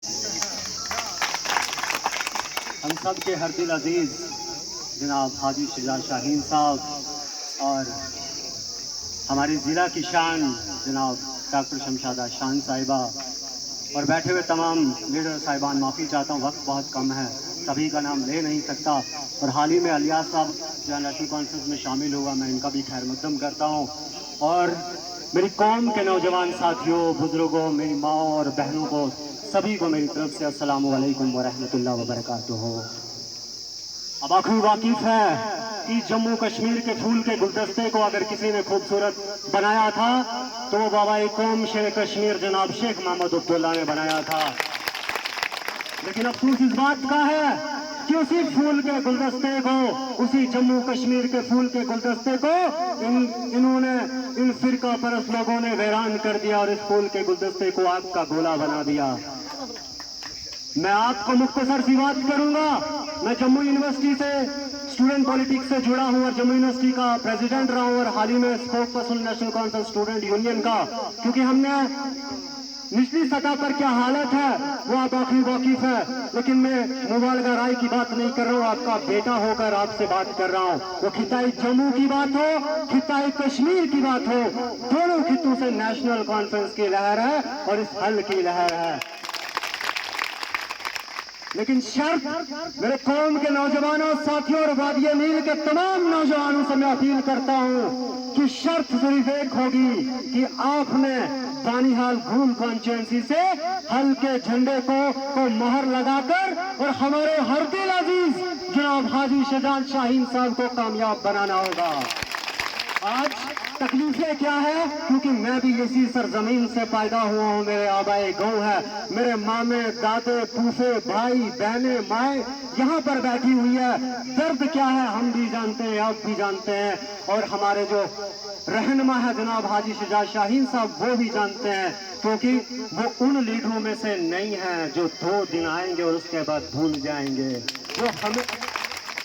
हम सब के हर दिल अजीज जनाब हाजी शुजा शाहीन साहब और हमारी ज़िला की शान जनाब डॉक्टर शमशादा शान साहिबा और बैठे हुए तमाम लीडर साहिबान, माफ़ी चाहता हूँ, वक्त बहुत कम है, सभी का नाम ले नहीं सकता। और हाल ही में अलियास साहब जो नेशनल कॉन्फ्रेंस में शामिल हुआ, मैं इनका भी खैर मकदम करता हूँ। और मेरी कौम के नौजवान साथियों, बुज़ुर्गों, मेरी माँ और बहनों को, सभी को मेरी तरफ से अस्सलामु अलैकुम व रहमतुल्लाह व बरकातुहू। अब आखिर वाकिफ है कि जम्मू कश्मीर के फूल के गुलदस्ते को अगर किसी ने खूबसूरत बनाया था तो वो बाबा कौम शेर कश्मीर जनाब शेख मोहम्मद अब्दुल्ला ने बनाया था। लेकिन अफसोस इस बात का है कि उसी फूल के गुलदस्ते को, उसी जम्मू कश्मीर के फूल के गुलदस्ते को इन्होंने, इन फिरका परस्त लोगों ने वीरान कर दिया और इस फूल के गुलदस्ते को आग का गोला बना दिया। मैं आपको मुख्तसर सी बात करूंगा। मैं जम्मू यूनिवर्सिटी से स्टूडेंट पॉलिटिक्स से जुड़ा हूं और जम्मू यूनिवर्सिटी का प्रेसिडेंट रहा हूं और हाल ही में spoke person national conference student union का, क्योंकि हमने निचली सतह पर क्या हालत है वो आप आखिर वाकिफ है। लेकिन मैं मुबालगा राय की बात नहीं कर रहा हूँ, आपका बेटा होकर आपसे बात कर रहा हूँ। वो खिताई जम्मू की बात हो, खिताई कश्मीर की बात हो, दोनों खितों से नेशनल कॉन्फ्रेंस की लहर है और इस हल की लहर है। लेकिन शर्त, मेरे कौम के नौजवानों, साथियों और वादी नील के तमाम नौजवानों से मैं अपील करता हूं कि शर्त सिर्फ एक होगी कि आपने बानीहाल भूल कॉन्स्टिट्यूएंसी से हल के झंडे को मोहर लगाकर और हमारे हर दिल अजीज जनाब हाजी शुजा शाहीन साहब को कामयाब बनाना होगा। आज तकलीफें क्या है, क्योंकि मैं भी इसी सरजमीन से पैदा हुआ हूँ, मेरे आबाए गाँव है, मेरे मामे, दादे, फूफे, भाई, बहने, माए यहाँ पर बैठी हुई है। दर्द क्या है हम भी जानते हैं, आप भी जानते हैं, और हमारे जो रहनुमा है जनाब हाजी शुजा शाहीन साहब वो भी जानते हैं, क्योंकि वो उन लीडरों में से नहीं है जो 2 दिन आएंगे और उसके बाद भूल जाएंगे।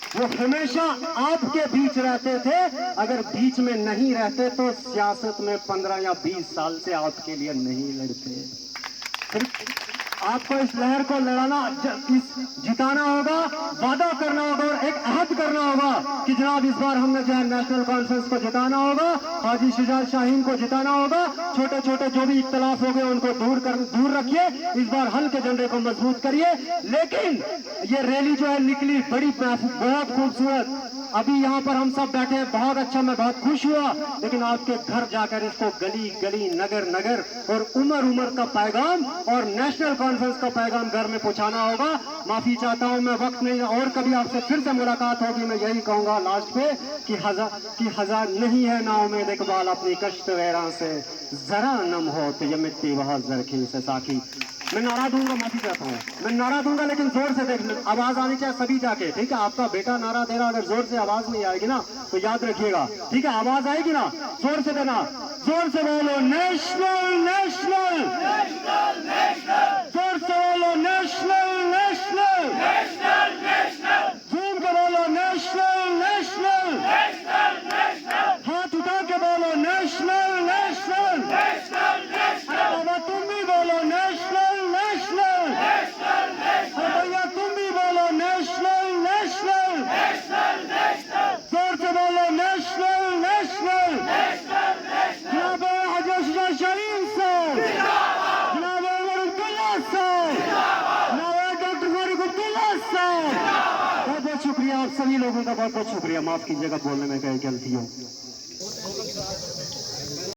वो हमेशा आपके बीच रहते थे। अगर बीच में नहीं रहते तो सियासत में 15 या 20 साल से आपके लिए नहीं लड़ते। आपको इस लहर को लड़ाना, जिताना होगा, वादा करना होगा और एक अहद करना होगा कि जनाब इस बार हमने जो है नेशनल कॉन्फ्रेंस को जिताना होगा, हाजी शुजा शाहीन को जिताना होगा। छोटे छोटे जो भी इख्तलाफ हो गए उनको दूर रखिए, इस बार हल के झंडे को मजबूत करिए। लेकिन ये रैली जो है निकली बड़ी बहुत खूबसूरत, अभी यहाँ पर हम सब बैठे हैं, बहुत अच्छा, मैं बहुत खुश हुआ। लेकिन आपके घर जाकर इसको गली गली, नगर नगर और उम्र उम्र का पैगाम और नेशनल कॉन्फ्रेंस का पैगाम घर में पहुंचाना होगा। माफी चाहता हूं, मैं वक्त नहीं, और कभी आपसे फिर से मुलाकात होगी। मैं यही कहूंगा लास्ट पे कि हजार नहीं है ना उम्मीद इकबाल अपनी कश्त वैरां से, जरा नम हो तो ये मिट्टी वहां जरखी से साकी। मैं नारा दूंगा, माफी चाहता हूँ, मैं नारा दूंगा लेकिन जोर से देख, आवाज आनी चाहिए सभी जाके, ठीक है? आपका बेटा नारा दे रहा, अगर जोर से आवाज नहीं आएगी ना तो याद रखिएगा, ठीक है? आवाज आएगी ना, जोर से देना, जोर से बोलो नेशनल नेशनल, जोर से बोलो नेशनल नेशनल, झूम के बोलो नेशनल नेशनल, हाथ उठा के बोलो नेशनल नेशनल, बाबा तुम भी बोलो नेशनल नेशनल, भैया तुम भी बोलो नेशनल नेशनल, जोर से बोलो नेशनल नेशनल। जनाब हाजी शुजा शाहीन साहब, जनाब उमर अब्दुल्ला साहब, जनाब डॉक्टर फारूक अब्दुल्ला साहब, बहुत बहुत शुक्रिया आप सभी लोगों का, बहुत बहुत शुक्रिया। माफ कीजिएगा बोलने में कहीं गलती हो।